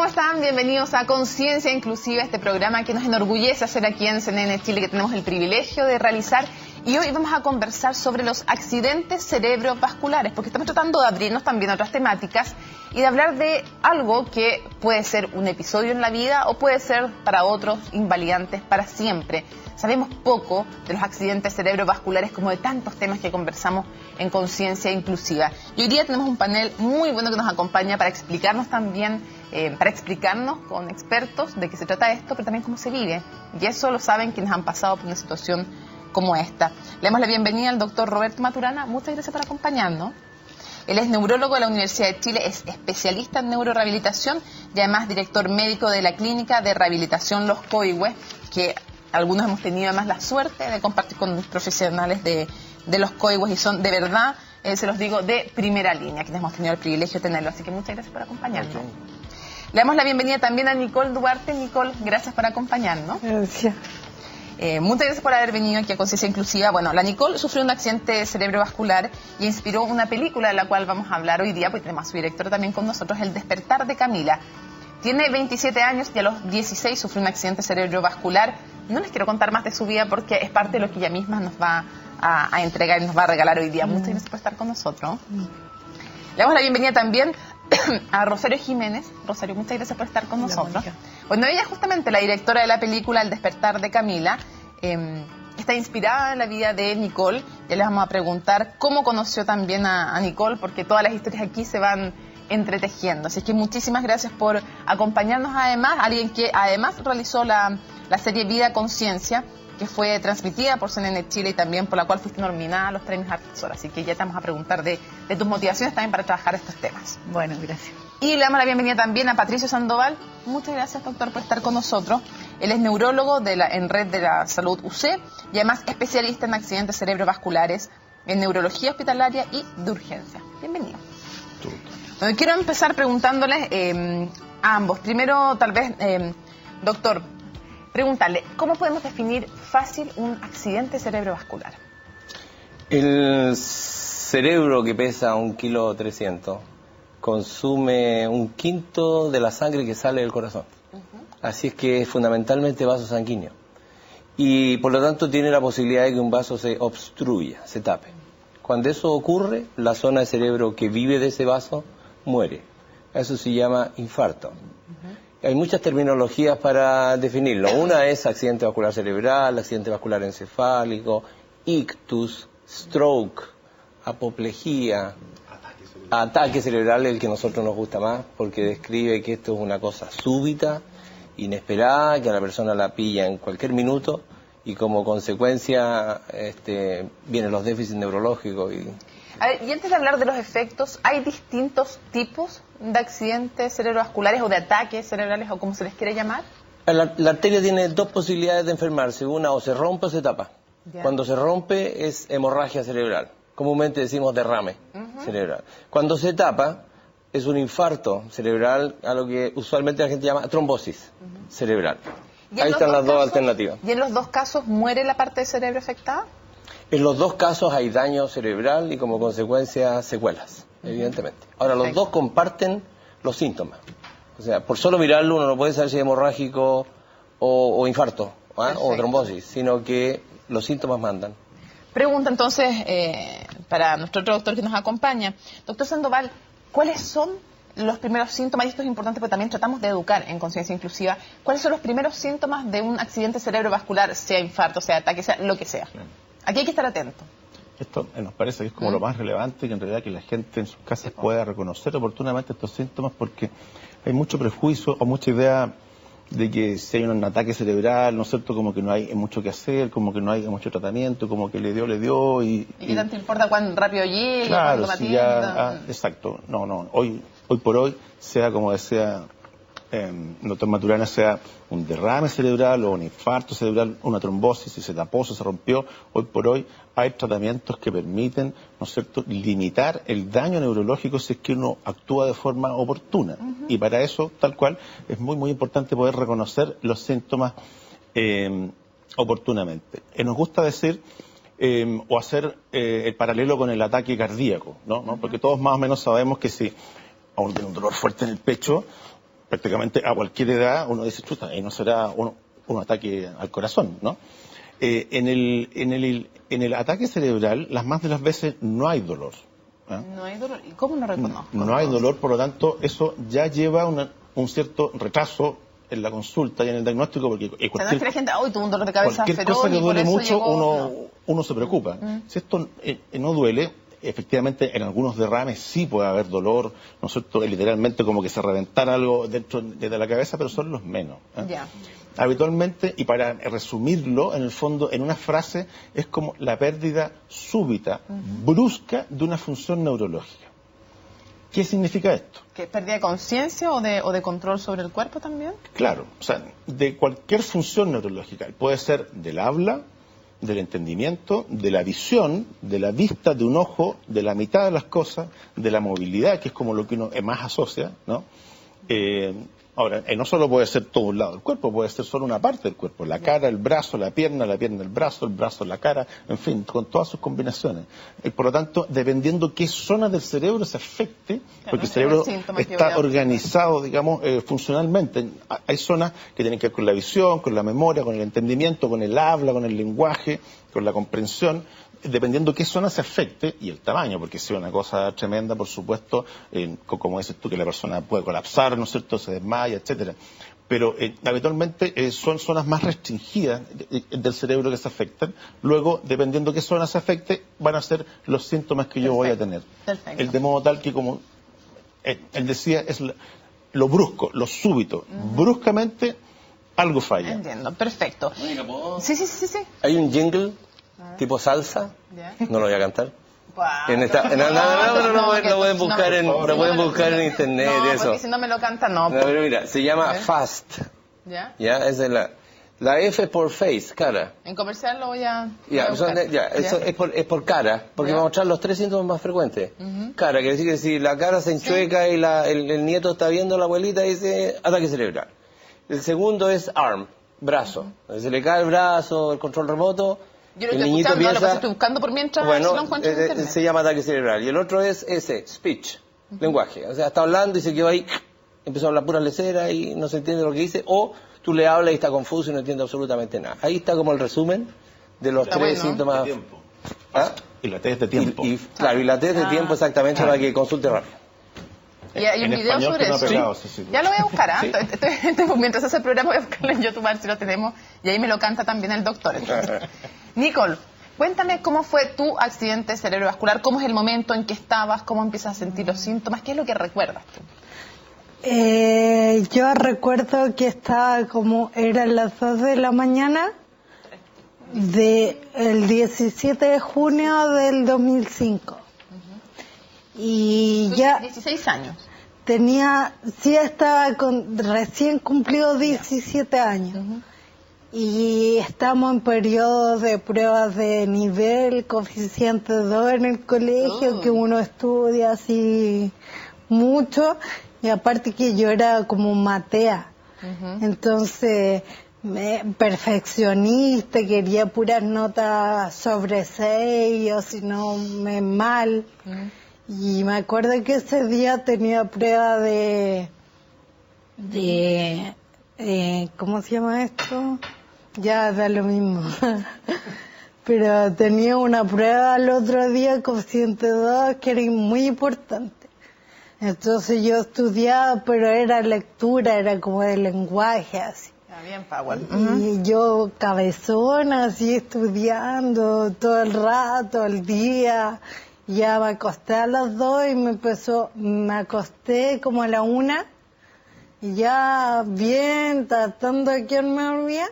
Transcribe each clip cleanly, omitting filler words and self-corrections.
¿Cómo están? Bienvenidos a Conciencia Inclusiva, este programa que nos enorgullece hacer aquí en CNN Chile, que tenemos el privilegio de realizar. Y hoy vamos a conversar sobre los accidentes cerebrovasculares, porque estamos tratando de abrirnos también a otras temáticas y de hablar de algo que puede ser un episodio en la vida o puede ser para otros invalidantes para siempre. Sabemos poco de los accidentes cerebrovasculares como de tantos temas que conversamos en Conciencia Inclusiva. Y hoy día tenemos un panel muy bueno que nos acompaña para explicarnos también, para explicarnos con expertos de qué se trata esto, pero también cómo se vive. Y eso lo saben quienes han pasado por una situación como esta. Le damos la bienvenida al doctor Roberto Maturana. Muchas gracias por acompañarnos. Él es neurólogo de la Universidad de Chile, es especialista en neurorehabilitación y además director médico de la Clínica de Rehabilitación Los Coihues, que algunos hemos tenido además la suerte de compartir con profesionales de Los Coihues y son de verdad, se los digo, de primera línea, quienes hemos tenido el privilegio de tenerlo. Así que muchas gracias por acompañarnos. Le damos la bienvenida también a Nicole Duarte. Nicole, gracias por acompañarnos. Gracias. Muchas gracias por haber venido aquí a Conciencia Inclusiva. Bueno, la Nicole sufrió un accidente cerebrovascular y inspiró una película de la cual vamos a hablar hoy día, porque tenemos a su director también con nosotros, El despertar de Camila. Tiene 27 años y a los 16 sufrió un accidente cerebrovascular. No les quiero contar más de su vida porque es parte de lo que ella misma nos va a entregar y nos va a regalar hoy día. Muchas gracias por estar con nosotros. Le damos la bienvenida también a Rosario Jiménez. Rosario, muchas gracias por estar con nosotros. Bueno, ella es justamente la directora de la película El despertar de Camila. Está inspirada en la vida de Nicole. Ya les vamos a preguntar cómo conoció también a Nicole, porque todas las historias aquí se van entretejiendo. Así que muchísimas gracias por acompañarnos. Además, alguien que además realizó la serie Vida Conciencia, que fue transmitida por CNN Chile y también por la cual fuiste nominada a los premios Artesor. Así que ya te vamos a preguntar de tus motivaciones también para trabajar estos temas. Bueno, gracias. Y le damos la bienvenida también a Patricio Sandoval. Muchas gracias, doctor, por estar con nosotros. Él es neurólogo en Red de la Salud UC y además especialista en accidentes cerebrovasculares, en neurología hospitalaria y de urgencia. Bienvenido. Bueno, quiero empezar preguntándoles a ambos. Primero, tal vez, doctor, preguntarle, ¿cómo podemos definir fácil un accidente cerebrovascular? El cerebro, que pesa 1,3 kg, consume 1/5 de la sangre que sale del corazón. Así es que es fundamentalmente vaso sanguíneo. Y por lo tanto tiene la posibilidad de que un vaso se obstruya, se tape. Cuando eso ocurre, la zona del cerebro que vive de ese vaso muere. Eso se llama infarto. Hay muchas terminologías para definirlo. Una es accidente vascular cerebral, accidente vascular encefálico, ictus, stroke, apoplejía, ataque cerebral, el que a nosotros nos gusta más, porque describe que esto es una cosa súbita, inesperada, que a la persona la pilla en cualquier minuto y como consecuencia vienen los déficits neurológicos. A ver, y antes de hablar de los efectos, ¿hay distintos tipos de accidentes cerebrovasculares o de ataques cerebrales o como se les quiere llamar? La arteria tiene dos posibilidades de enfermarse. Una, o se rompe o se tapa. Ya. Cuando se rompe es hemorragia cerebral. Comúnmente decimos derrame cerebral. Cuando se tapa es un infarto cerebral, a lo que usualmente la gente llama trombosis cerebral. Ahí están las dos alternativas. ¿Y en los dos casos muere la parte del cerebro afectada? En los dos casos hay daño cerebral y como consecuencia secuelas, evidentemente. Ahora, los dos comparten los síntomas. O sea, por solo mirarlo uno no puede saber si es hemorrágico o infarto o trombosis, sino que los síntomas mandan. Pregunta entonces para nuestro otro doctor que nos acompaña. Doctor Sandoval, ¿cuáles son los primeros síntomas? Y esto es importante porque también tratamos de educar en Conciencia Inclusiva. ¿Cuáles son los primeros síntomas de un accidente cerebrovascular, sea infarto, sea ataque, sea lo que sea? Aquí hay que estar atento. Esto nos parece que es como lo más relevante, que en realidad que la gente en sus casas pueda reconocer oportunamente estos síntomas, porque hay mucho prejuicio o mucha idea de que si hay un ataque cerebral, ¿no es cierto?, como que no hay mucho que hacer, como que no hay mucho tratamiento, como que le dio y qué tanto importa cuán rápido llegue, claro, cuándo si ya, exacto, no, hoy por hoy, sea como decía doctor Maturana, sea un derrame cerebral o un infarto cerebral, una trombosis, si se tapó, si se rompió, hoy por hoy hay tratamientos que permiten, ¿no es cierto?, limitar el daño neurológico si es que uno actúa de forma oportuna. Y para eso, tal cual, es muy importante poder reconocer los síntomas oportunamente. Nos gusta decir o hacer el paralelo con el ataque cardíaco, ¿no? Porque todos más o menos sabemos que si a uno tiene un dolor fuerte en el pecho, prácticamente a cualquier edad uno dice, chuta, y no será un ataque al corazón, ¿no? En el ataque cerebral, las más de las veces no hay dolor. No hay dolor. ¿Y cómo lo reconozco? No hay dolor, por lo tanto, eso ya lleva un cierto retraso en la consulta y en el diagnóstico, porque no es que la gente, hoy tuvo un dolor de cabeza cualquier feroz cosa que y por duele eso mucho, llegó... uno se preocupa. Si esto no duele, efectivamente en algunos derrames sí puede haber dolor, ¿no es cierto? Literalmente como que se reventara algo dentro de la cabeza, pero son los menos. Ya. Habitualmente, y para resumirlo, en el fondo, en una frase, es como la pérdida súbita, brusca, de una función neurológica. ¿Qué significa esto? ¿Que pérdida de conciencia o de control sobre el cuerpo también? Claro, o sea, de cualquier función neurológica. Puede ser del habla, del entendimiento, de la visión, de la vista de un ojo, de la mitad de las cosas, de la movilidad, que es como lo que uno más asocia, ¿no? Ahora, no solo puede ser todo un lado del cuerpo, puede ser solo una parte del cuerpo, la cara, el brazo, la pierna, el brazo, la cara, en fin, con todas sus combinaciones. Por lo tanto, dependiendo qué zona del cerebro se afecte, porque el cerebro está organizado, digamos, funcionalmente. Hay zonas que tienen que ver con la visión, con la memoria, con el entendimiento, con el habla, con el lenguaje, con la comprensión. Dependiendo qué zona se afecte y el tamaño, porque si es una cosa tremenda, por supuesto, como dices tú, que la persona puede colapsar, ¿no es cierto?, se desmaya, etcétera. Pero habitualmente son zonas más restringidas del cerebro que se afectan. Luego, dependiendo qué zona se afecte, van a ser los síntomas que yo voy a tener. Perfecto. De modo tal que, como él decía, es lo brusco, lo súbito. Bruscamente, algo falla. Entiendo, perfecto. Sí. Hay un jingle tipo salsa, no lo voy a cantar. Wow. Lo pueden buscar en internet y eso. Porque si no me lo cantan, no. Pero mira, se llama Fast. ¿Ya? Esa es la F es por face, cara. En comercial lo voy a... Eso es por cara, porque vamos a mostrar los 3 síntomas más frecuentes. Cara, quiere decir que si la cara se enchueca y el nieto está viendo a la abuelita, dice ataque cerebral. El segundo es arm, brazo. Se le cae el brazo, el control remoto. Yo lo estoy escuchando, lo que estoy buscando por mientras bueno, si lo encuentro en internet. Se llama ataque cerebral. Y el otro es speech, lenguaje. O sea, está hablando y se quedó ahí, empezó a hablar pura lecera y no se entiende lo que dice. O tú le hablas y está confuso y no entiende absolutamente nada. Ahí está como el resumen de los 3 síntomas. De tiempo. Y la test de tiempo. Claro, y la test de tiempo exactamente para que consulte rápido. Y hay un video sobre eso. Ya lo voy a buscar, ¿ah? Mientras hace el programa voy a buscarlo en YouTube a ver si lo tenemos. Y ahí me lo canta también el doctor. Nicole, cuéntame cómo fue tu accidente cerebrovascular, cómo es el momento en que estabas, cómo empiezas a sentir los síntomas, qué es lo que recuerdas tú. Yo recuerdo que estaba eran las 2 de la mañana del 17 de junio del 2005. Y ya 16 años. Estaba recién cumplido 17 años. Y estamos en periodo de pruebas de nivel, coeficiente 2 en el colegio, que uno estudia así mucho, y aparte que yo era como matea, entonces perfeccionista, quería puras notas sobre 6, o si no, mal. Y me acuerdo que ese día tenía prueba de ¿cómo se llama esto? Ya da lo mismo. Pero tenía una prueba el otro día, coeficiente 2, que era muy importante. Entonces yo estudiaba, pero era lectura, era como de lenguaje, así. Bien, Power. Y yo cabezona, así estudiando todo el rato, el día. Ya me acosté a las 2 y me acosté como a la 1. Y ya bien, tratando de quedarme dormida.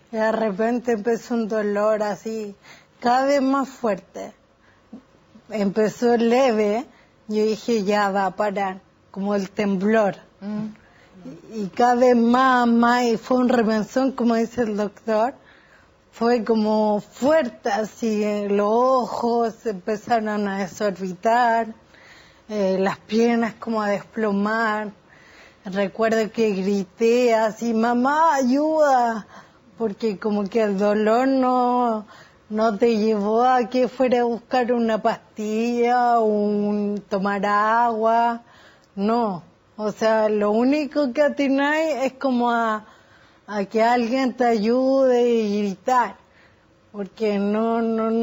Y de repente empezó un dolor así, cada vez más fuerte. Empezó leve, yo dije ya va a parar, como el temblor. Y cada vez más, y fue un remesón, como dice el doctor. Fue como fuerte, así, los ojos se empezaron a desorbitar, las piernas como a desplomar. Recuerdo que grité así, mamá, ayuda, porque como que el dolor no te llevó a que fuera a buscar una pastilla o tomar agua, no, O sea, lo único que atináis es como a que alguien te ayude y gritar. Porque no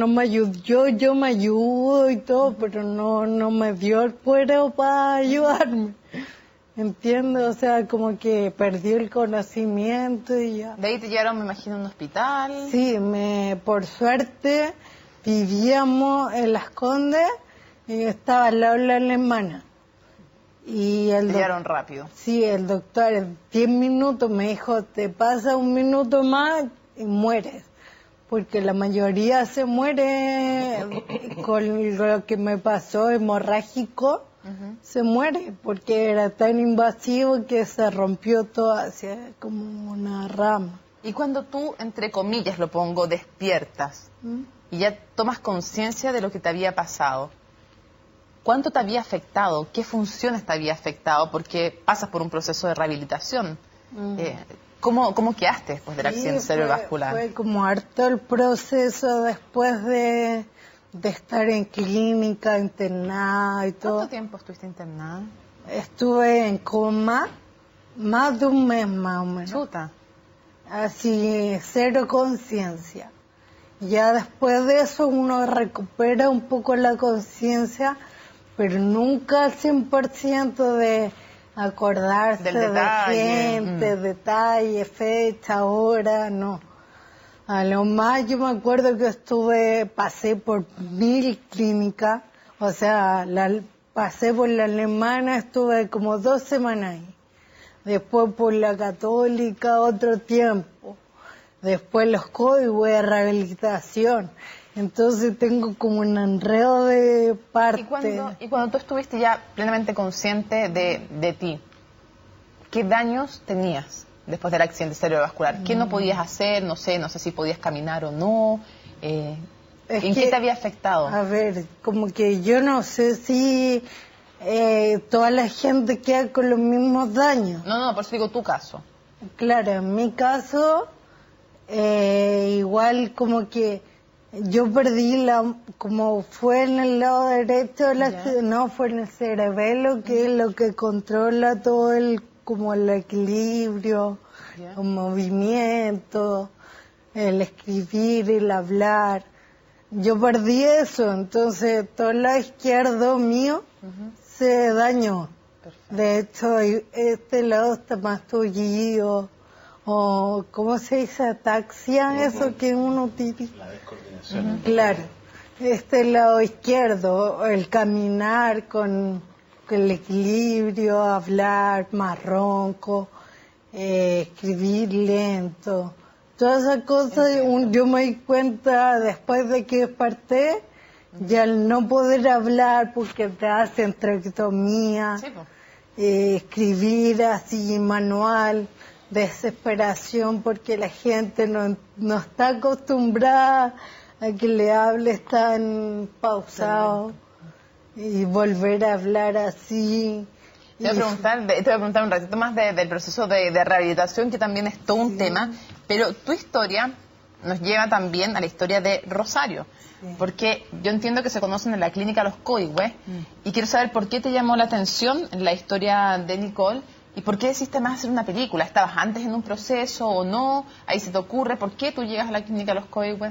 me ayudó, yo me ayudo y todo, pero no me dio el cuero para ayudarme. ¿Entiendes? O sea, como que perdió el conocimiento y ya. De ahí te llevaron, me imagino, a un hospital. Sí, por suerte vivíamos en Las Condes y estaba al lado de la alemana. Y te llevaron rápido. Sí, el doctor en 10 minutos me dijo, te pasa un minuto más y mueres. Porque la mayoría se muere con lo que me pasó hemorrágico. Se muere porque era tan invasivo que se rompió todo hacia como una rama. Y cuando tú, entre comillas lo pongo, despiertas y ya tomas conciencia de lo que te había pasado, ¿cuánto te había afectado? ¿Qué funciones te había afectado? Porque pasas por un proceso de rehabilitación. ¿Cómo quedaste después del accidente cerebrovascular? Fue como harto el proceso después de estar en clínica, internada y todo. ¿Cuánto tiempo estuviste internada? Estuve en coma más de un mes más o menos. Chuta. Así, cero conciencia. Ya después de eso uno recupera un poco la conciencia, pero nunca al 100% de acordarse del detalle, de gente, detalle, fecha, hora, no. A lo más yo me acuerdo que pasé por 1000 clínicas, o sea, pasé por la alemana, estuve como 2 semanas ahí. Después por la católica otro tiempo. Después los códigos de rehabilitación. Entonces tengo como un enredo de parte. Y cuando tú estuviste ya plenamente consciente de ti, ¿qué daños tenías después del accidente cerebrovascular? ¿Qué no podías hacer? No sé si podías caminar o no. ¿En qué te había afectado? A ver, como que yo no sé si toda la gente queda con los mismos daños. No, por eso digo tu caso. Claro, en mi caso, igual como que yo perdí como fue en el lado derecho, no, fue en el cerebelo, que es lo que controla todo como el equilibrio, el movimiento, el escribir, el hablar. Yo perdí eso, entonces todo el lado izquierdo mío se dañó. Perfecto. De hecho, este lado está más tullido, o ¿cómo se dice? Ataxia, eso que uno utiliza. La descoordinación. Claro, este lado izquierdo, el caminar con el equilibrio, hablar más ronco, escribir lento, todas esas cosas. Yo me di cuenta después de que desperté, ya al no poder hablar porque te hacen traqueotomía, escribir así manual, desesperación porque la gente no está acostumbrada a que le hables tan pausado y volver a hablar así. Te voy a preguntar un ratito más del proceso de rehabilitación, que también es todo un tema, pero tu historia nos lleva también a la historia de Rosario, porque yo entiendo que se conocen en la clínica los Coihue, y quiero saber por qué te llamó la atención la historia de Nicole y por qué decidiste más hacer una película. ¿Estabas antes en un proceso o no? ¿Ahí se te ocurre? ¿Por qué tú llegas a la clínica los Coihue?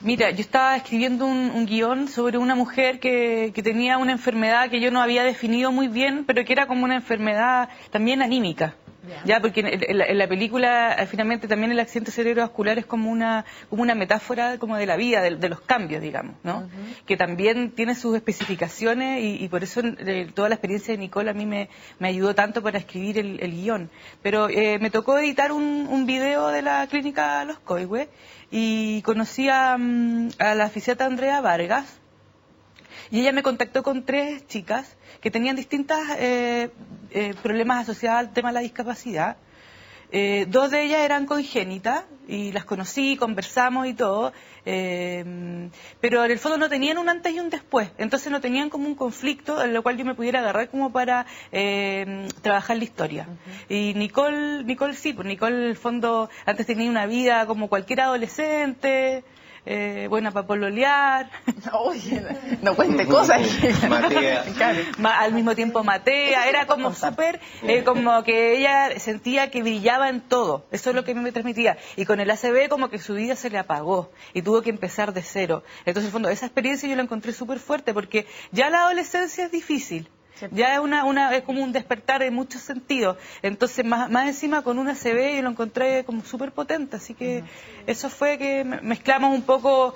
Mira, yo estaba escribiendo un guión sobre una mujer que tenía una enfermedad que yo no había definido muy bien, pero que era como una enfermedad también anímica. Ya, porque en la película finalmente también el accidente cerebrovascular es como una metáfora como de la vida, de los cambios, digamos, ¿no? Que también tiene sus especificaciones y por eso toda la experiencia de Nicole a mí me ayudó tanto para escribir el guión. Pero me tocó editar un video de la clínica Los Coihue y conocí a la fisiatra Andrea Vargas. Y ella me contactó con 3 chicas que tenían distintos problemas asociados al tema de la discapacidad. 2 de ellas eran congénitas y las conocí, conversamos y todo, pero en el fondo no tenían un antes y un después, entonces no tenían como un conflicto en lo cual yo me pudiera agarrar como para trabajar la historia. Y Nicole sí, pues Nicole en el fondo antes tenía una vida como cualquier adolescente, buena para pololear. Oye, no cuente cosas. Matea. Claro. Al mismo tiempo matea, era como súper, como que ella sentía que brillaba en todo, eso es lo que a mí me transmitía, y con el ACV como que su vida se le apagó y tuvo que empezar de cero. Entonces, en el fondo, esa experiencia yo la encontré súper fuerte, porque ya la adolescencia es difícil. Ya es como un despertar en muchos sentidos. Entonces, más encima con una ACV yo lo encontré como súper potente. Así que eso fue que mezclamos un poco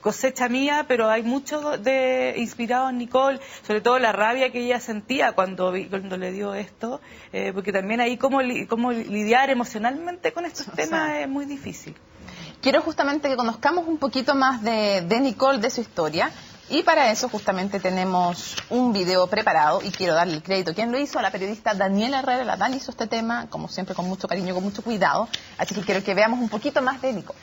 cosecha mía, pero hay mucho de inspirado en Nicole, sobre todo la rabia que ella sentía cuando le dio esto, porque también ahí cómo lidiar emocionalmente con estos temas es muy difícil. Quiero justamente que conozcamos un poquito más de Nicole, de su historia. Y para eso justamente tenemos un video preparado y quiero darle el crédito. ¿Quién lo hizo? A la periodista Daniela Herrera. La Dani hizo este tema, como siempre, con mucho cariño, con mucho cuidado. Así que quiero que veamos un poquito más de Nicole.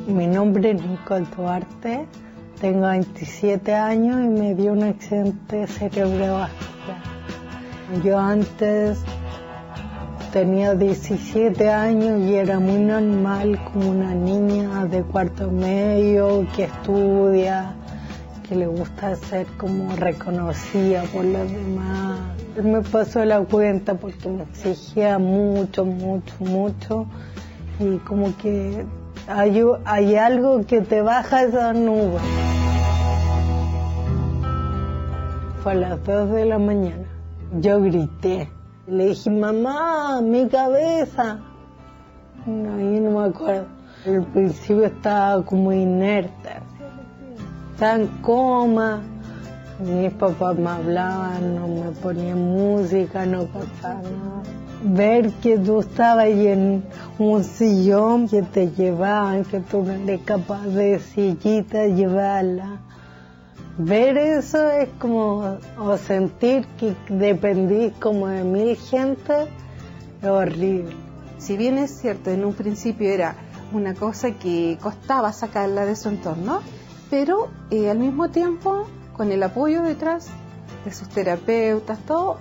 Mi nombre es Nicole Duarte, tengo 27 años y me dio un accidente cerebrovascular. Yo antes tenía 17 años y era muy normal, como una niña de cuarto medio que estudia, que le gusta ser como reconocida por los demás. Él me pasó la cuenta porque me exigía mucho, y como que hay algo que te baja esa nube. Fue a las 2 de la mañana. Yo grité. Le dije, mamá, mi cabeza. No, yo no me acuerdo. Al principio estaba como inerte. Estaba en coma. Mis papás me hablaban, no me ponían música, no pasaba nada. Ver que tú estabas ahí en un sillón que te llevaban, que tú no eres capaz de sillita llevarla. Ver eso es como, o sentir que dependís como de 1000 gente, es horrible. Si bien es cierto, en un principio era una cosa que costaba sacarla de su entorno, pero al mismo tiempo, con el apoyo detrás de sus terapeutas, todo,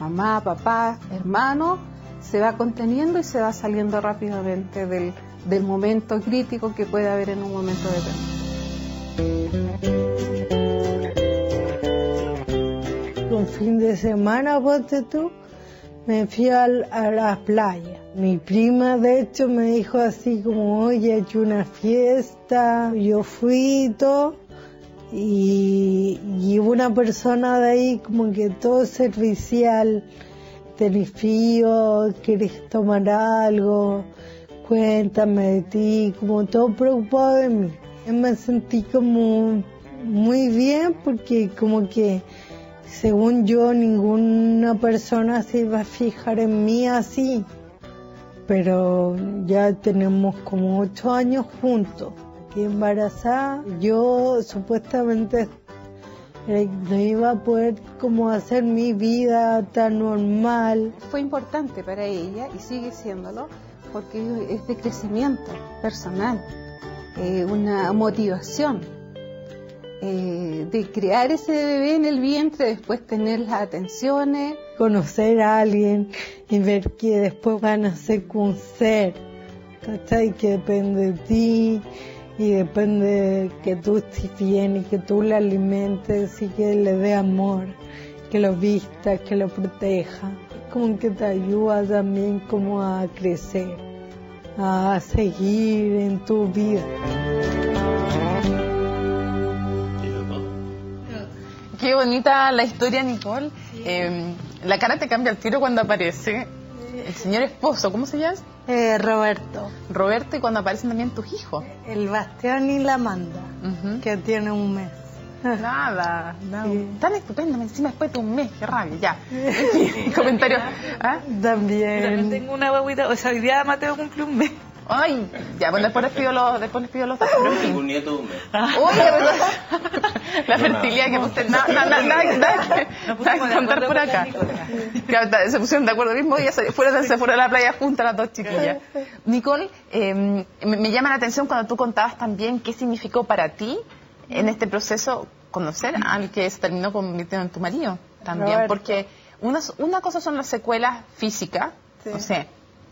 mamá, papá, hermano, se va conteniendo y se va saliendo rápidamente del momento crítico que puede haber en un momento determinado. Un fin de semana, ponte tú, me fui a la playa. Mi prima, de hecho, me dijo así como, oye, he hecho una fiesta. Yo fui y todo, y una persona de ahí como que todo servicial, tenés frío, querés tomar algo, cuéntame de ti, como todo preocupado de mí. Me sentí como muy bien porque como que según yo ninguna persona se iba a fijar en mí así, pero ya tenemos como 8 años juntos. Aquí embarazada, yo supuestamente no iba a poder como hacer mi vida tan normal. Fue importante para ella y sigue siéndolo porque es de crecimiento personal, una motivación de crear ese bebé en el vientre, después tener las atenciones. Conocer a alguien y ver que después van a ser un ser, ¿cachai? Que depende de ti y depende que tú estés bien y que tú le alimentes y que le dé amor, que lo vistas, que lo proteja. Como que te ayuda también como a crecer, a seguir en tu vida. Qué bonita la historia, Nicole. La cara te cambia al tiro cuando aparece el señor esposo. ¿Cómo se llama? Roberto. Roberto, y cuando aparecen también tus hijos. El Bastián y la Amanda, que tiene un mes. Nada. Sí. Tan estupendo, encima después de un mes, qué rabia, ya. Comentario. ¿Ah? También tengo una guaguita, o sea, hoy día Mateo cumple un mes. Ay, ya, bueno, después les pido los datos. Tengo un nieto de un mes. Uy, la fertilidad que usted nada que contar por acá. Se pusieron de acuerdo el mismo día, se fueron a la playa juntas las dos chiquillas. Nicole, me llama la atención cuando tú contabas también qué significó para ti en este proceso conocer al que se terminó convirtiendo en tu marido también, Roberto. porque Una cosa son las secuelas físicas, Sí. no sé,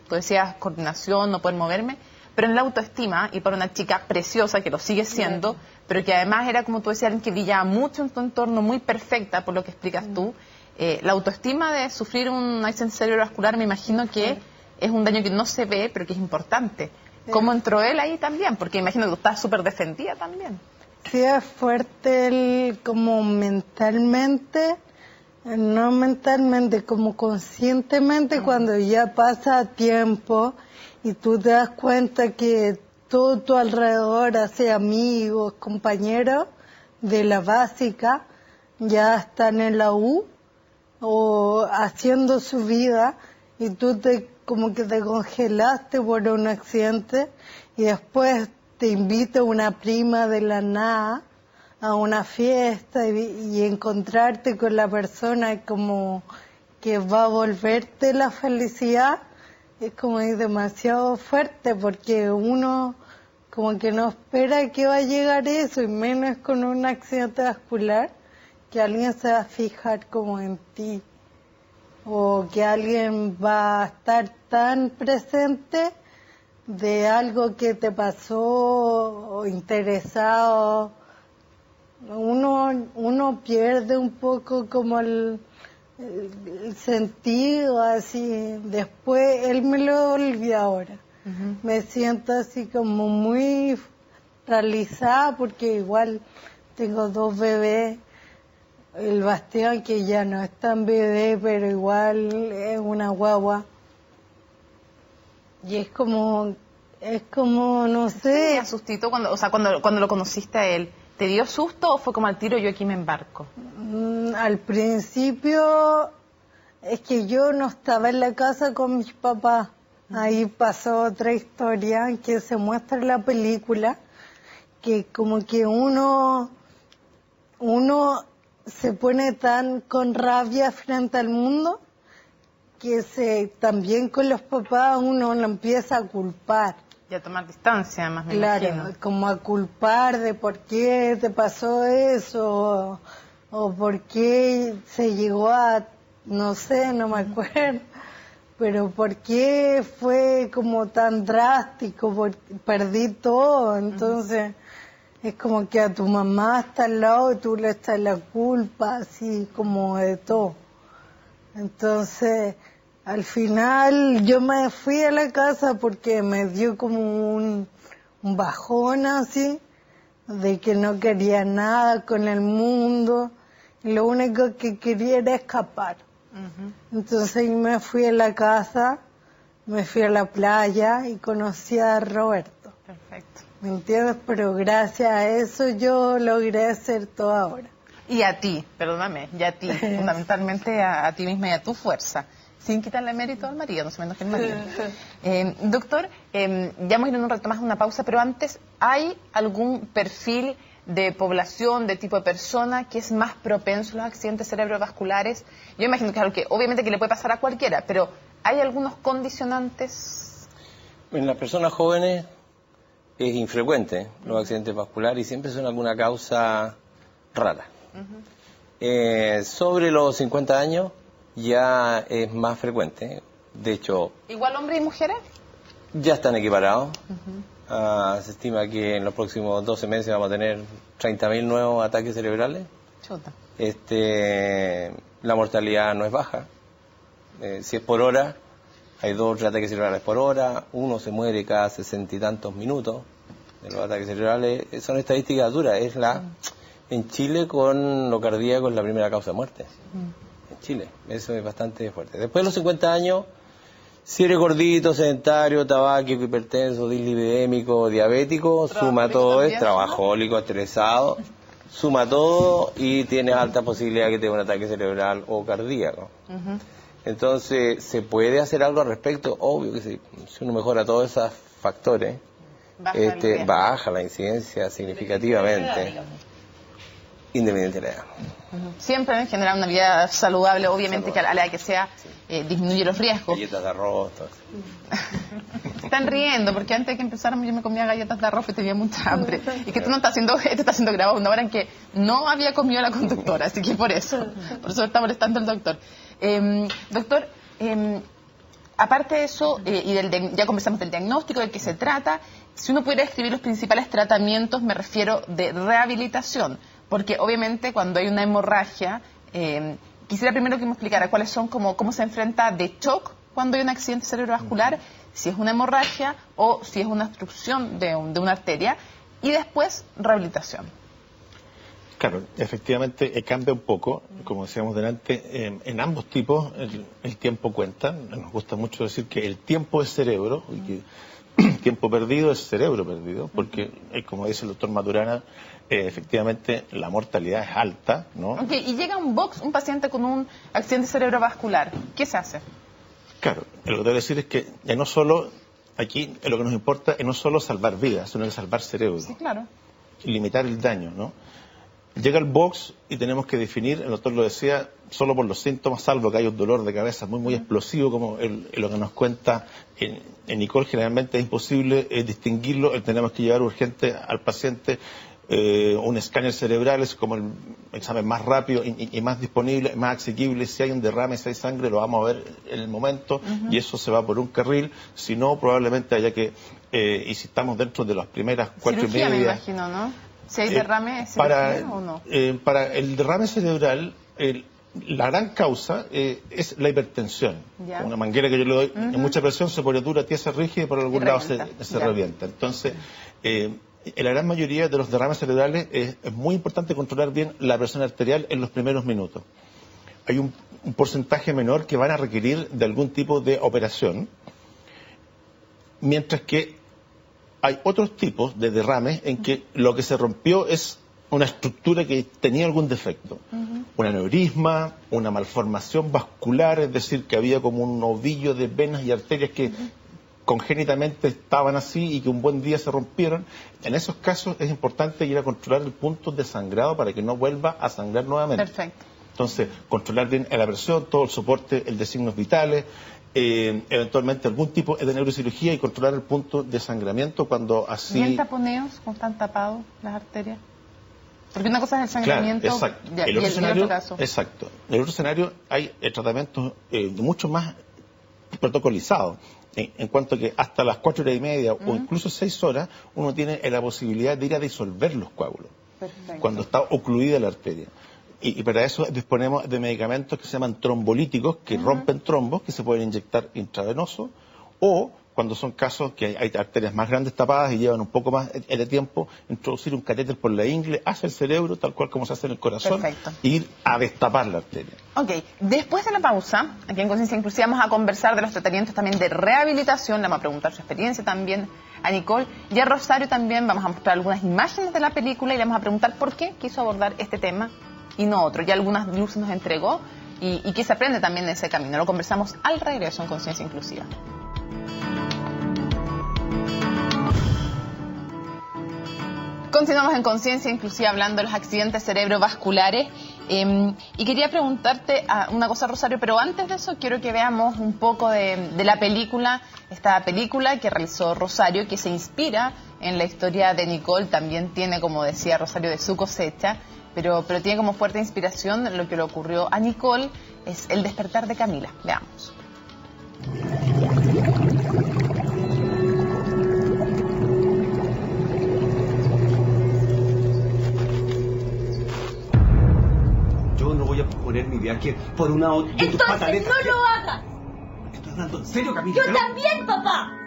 tú decías coordinación, no poder moverme, pero en la autoestima, y para una chica preciosa que lo sigue siendo, pero que además era, como tú decías, alguien que brillaba mucho en tu entorno, muy perfecta, por lo que explicas tú, la autoestima de sufrir un accidente cerebrovascular, me imagino que es un daño que no se ve, pero que es importante. ¿Cómo entró él ahí también? Porque imagino que tú estás súper defendida también. Sí, es fuerte él como mentalmente, no mentalmente, como conscientemente, cuando ya pasa tiempo y tú te das cuenta que todo tu alrededor, hace amigos, compañeros de la básica, ya están en la U o haciendo su vida y tú como que te congelaste por un accidente y después te invita una prima de la nada a una fiesta y encontrarte con la persona como que va a volverte la felicidad, es como es demasiado fuerte porque uno como que no espera que va a llegar eso y menos con un accidente vascular, que alguien se va a fijar como en ti o que alguien va a estar tan presente de algo que te pasó o interesado. Uno pierde un poco como el sentido así. Después él me lo olvidó ahora. Me siento así como muy realizada porque igual tengo 2 bebés. El Bastián, que ya no es tan bebé, pero igual es una guagua. Y es como no sé. ¿Te asustó cuando lo conociste a él? ¿Te dio susto o fue como al tiro yo aquí me embarco? Al principio es que yo no estaba en la casa con mis papás. Ahí pasó otra historia que se muestra en la película, que como que uno se pone tan con rabia frente al mundo que también con los papás uno lo empieza a culpar. Y a tomar distancia, además, me Claro, imagino. como a culpar de por qué te pasó eso, o por qué se llegó a, no sé, no me acuerdo, pero por qué fue como tan drástico, perdí todo, entonces es como que a tu mamá está al lado y tú le echas la culpa, así como de todo. Entonces, al final yo me fui a la casa porque me dio como un bajón así, de que no quería nada con el mundo, y lo único que quería era escapar. Entonces me fui a la casa, me fui a la playa y conocí a Roberto. Perfecto. ¿Me entiendes? Pero gracias a eso yo logré hacer todo ahora. Y a ti, perdóname, y a ti, fundamentalmente a ti misma y a tu fuerza, sin quitarle mérito al marido, no se me enoje el marido. Doctor, ya hemos ido en un rato más a una pausa, pero antes, ¿hay algún perfil de población, de tipo de persona que es más propenso a los accidentes cerebrovasculares? Yo imagino que es algo que obviamente que le puede pasar a cualquiera, pero ¿hay algunos condicionantes? En las personas jóvenes es infrecuente los accidentes vasculares y siempre son alguna causa rara. Sobre los 50 años ya es más frecuente. De hecho, ¿Igual hombres y mujeres? ya están equiparados. Se estima que en los próximos 12 meses vamos a tener 30.000 nuevos ataques cerebrales. Chuta. La mortalidad no es baja. Si es por hora, hay 2 o 3 ataques cerebrales por hora. Uno se muere cada 60 y tantos minutos de los ataques cerebrales. Son estadísticas duras. En Chile, con lo cardíaco, es la primera causa de muerte. En Chile. Eso es bastante fuerte. Después de los 50 años, si eres gordito, sedentario, tabáquico, hipertenso, dislipidémico, diabético, suma todo, es trabajólico, estresado, suma todo y tienes alta posibilidad que tenga un ataque cerebral o cardíaco. Entonces, ¿se puede hacer algo al respecto? Obvio que sí. Si uno mejora todos esos factores, baja la incidencia significativamente, independiente de la edad. Siempre en general una vida saludable, obviamente que a la edad que sea, disminuye los riesgos. Galletas de arroz, todo eso. Están riendo, porque antes de que empezáramos yo me comía galletas de arroz y tenía mucha hambre. Y que esto está siendo grabado una hora en que no había comido la conductora, así que por eso está molestando el doctor. Doctor, aparte de eso, ya conversamos del diagnóstico, del que se trata, si uno pudiera describir los principales tratamientos, me refiero de rehabilitación, porque obviamente cuando hay una hemorragia, quisiera primero que me explicara cuáles son, cómo se enfrenta de shock cuando hay un accidente cerebrovascular, si es una hemorragia o si es una obstrucción de una arteria, y después rehabilitación. Claro, efectivamente cambia un poco, como decíamos delante, en ambos tipos el tiempo cuenta. Nos gusta mucho decir que el tiempo es cerebro, y que tiempo perdido es cerebro perdido, porque como dice el doctor Maturana, efectivamente la mortalidad es alta, ¿no? Okay, y llega a un box un paciente con un accidente cerebrovascular, ¿qué se hace? Claro, lo que debo decir es que ya no solo, aquí lo que nos importa es no solo salvar vidas, sino que salvar cerebro. Sí, claro. Y limitar el daño, ¿no? Llega el box y tenemos que definir, el doctor lo decía, solo por los síntomas, salvo que hay un dolor de cabeza muy explosivo, como lo que nos cuenta en Nicole, generalmente es imposible distinguirlo, tenemos que llevar urgente al paciente un escáner cerebral, es como el examen más rápido y más disponible, más asequible. Si hay un derrame, si hay sangre, lo vamos a ver en el momento, y eso se va por un carril. Si no, probablemente haya que, y si estamos dentro de las primeras 4:30... Cirugía, me imagino, ¿no? Si hay derrame, ¿es cirugía o no? Para el derrame cerebral, la gran causa es la hipertensión. ¿Ya? Una manguera que yo le doy en mucha presión se pone dura, tiesa, rígida y por algún lado se revienta. Entonces, en la gran mayoría de los derrames cerebrales es muy importante controlar bien la presión arterial en los primeros minutos. Hay un porcentaje menor que van a requerir de algún tipo de operación, mientras que hay otros tipos de derrames en que lo que se rompió es una estructura que tenía algún defecto. Un aneurisma, una malformación vascular, es decir, que había como un ovillo de venas y arterias que congénitamente estaban así y que un buen día se rompieron. En esos casos es importante ir a controlar el punto de sangrado para que no vuelva a sangrar nuevamente. Perfecto. Entonces, controlar bien la presión, todo el soporte, el de signos vitales, eventualmente algún tipo de neurocirugía y controlar el punto de sangramiento cuando así... ¿Y en taponeos, como están tapados las arterias? Porque una cosa es el sangramiento, claro, exacto. y el otro caso. Exacto. En el otro escenario hay tratamientos mucho más protocolizados, en cuanto que hasta las 4:30 o incluso 6 horas uno tiene la posibilidad de ir a disolver los coágulos. Perfecto. Cuando está ocluida la arteria. Y para eso disponemos de medicamentos que se llaman trombolíticos, que rompen trombos, que se pueden inyectar intravenoso, o cuando son casos que hay arterias más grandes tapadas y llevan un poco más de tiempo, introducir un catéter por la ingle hacia el cerebro, tal cual como se hace en el corazón, e ir a destapar la arteria. Ok, después de la pausa, aquí en Conciencia Inclusiva vamos a conversar de los tratamientos también de rehabilitación, le vamos a preguntar su experiencia también a Nicole, y a Rosario también vamos a mostrar algunas imágenes de la película y le vamos a preguntar por qué quiso abordar este tema y no otro. Ya algunas luces nos entregó y qué se aprende también de ese camino. Lo conversamos al regreso en Conciencia Inclusiva. Continuamos en Conciencia Inclusiva hablando de los accidentes cerebrovasculares y quería preguntarte una cosa, Rosario, pero antes de eso quiero que veamos un poco de la película, esta película que realizó Rosario, que se inspira en la historia de Nicole, también tiene, como decía Rosario, de su cosecha, pero tiene como fuerte inspiración lo que le ocurrió a Nicole, es El despertar de Camila. Veamos. Yo no voy a poner mi viaje por una de tus Entonces pataletas. no lo hagas. Estoy hablando en serio, Camila. Yo también, papá.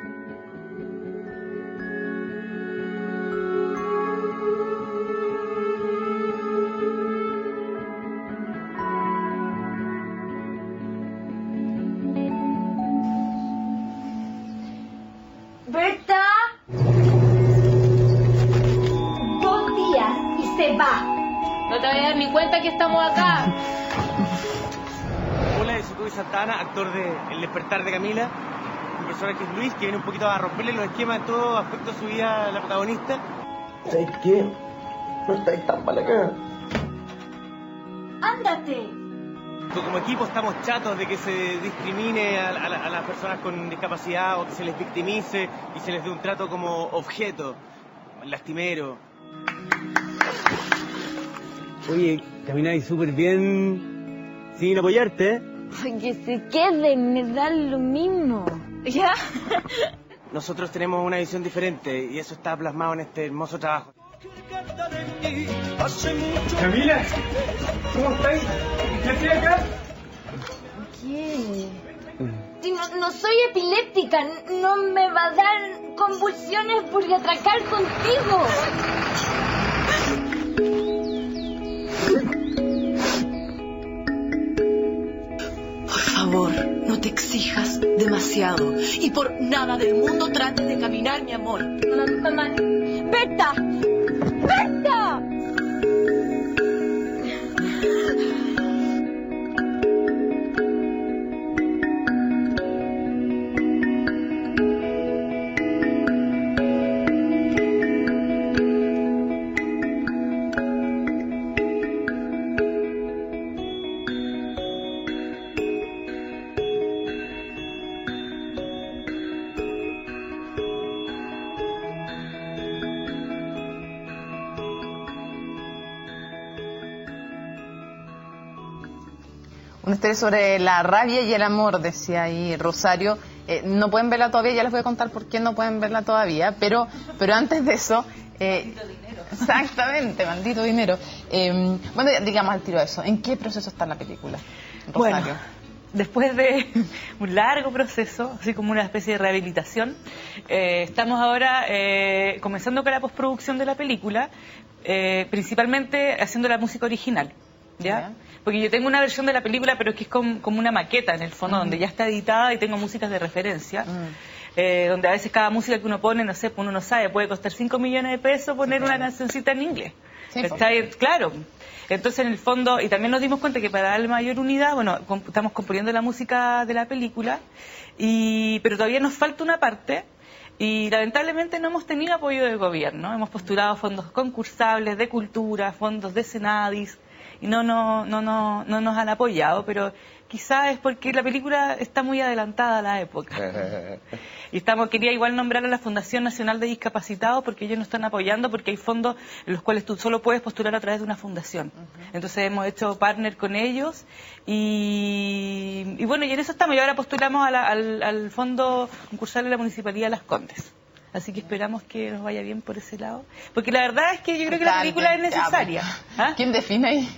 Berta. 2 días y se va. No te voy a dar ni cuenta que estamos acá. Hola, soy Luis Santana, actor de El despertar de Camila. Mi personaje es Luis, que viene un poquito a romperle los esquemas en todo aspecto de su vida a la protagonista. ¿Sabes qué? No estáis tan mal acá. Ándate. Como equipo estamos chatos de que se discrimine a las personas con discapacidad o que se les victimice y se les dé un trato como objeto, lastimero. Oye, camináis súper bien sin apoyarte, ¿eh? Que se queden, me da lo mismo. ¿Ya? Nosotros tenemos una visión diferente y eso está plasmado en este hermoso trabajo. Camila, ¿cómo estáis? ¿Ya estoy acá? ¿Qué? Si no soy epiléptica, no me va a dar convulsiones por atracar contigo. Por favor, no te exijas demasiado y por nada del mundo trates de caminar, mi amor. Mamá, ¡Berta! ¡Berta! Una historia sobre la rabia y el amor, decía ahí Rosario. No pueden verla todavía, ya les voy a contar por qué no pueden verla todavía, pero antes de eso... maldito dinero. Exactamente, maldito dinero. Bueno, digamos al tiro eso. ¿En qué proceso está la película, Rosario? Bueno, después de un largo proceso, así como una especie de rehabilitación, estamos ahora comenzando con la postproducción de la película, principalmente haciendo la música original. ¿Ya? Porque yo tengo una versión de la película, pero es que es como una maqueta en el fondo, donde ya está editada y tengo músicas de referencia, donde a veces cada música que uno pone, no sé, uno no sabe, puede costar 5 millones de pesos poner una cancioncita en inglés. Sí, está ahí, claro. Entonces, en el fondo, y también nos dimos cuenta que para darle mayor unidad, bueno, estamos componiendo la música de la película, pero todavía nos falta una parte. Y lamentablemente no hemos tenido apoyo del gobierno. Hemos postulado fondos concursables de cultura, fondos de Senadis, y no nos han apoyado, pero quizás es porque la película está muy adelantada a la época. Y quería igual nombrar a la Fundación Nacional de Discapacitados, porque ellos nos están apoyando, porque hay fondos en los cuales tú solo puedes postular a través de una fundación. Entonces hemos hecho partner con ellos y bueno, y en eso estamos. Y ahora postulamos al fondo concursal de la Municipalidad de Las Condes. Así que esperamos que nos vaya bien por ese lado. Porque la verdad es que yo creo que la película es necesaria. ¿Ah? ¿Quién define ahí?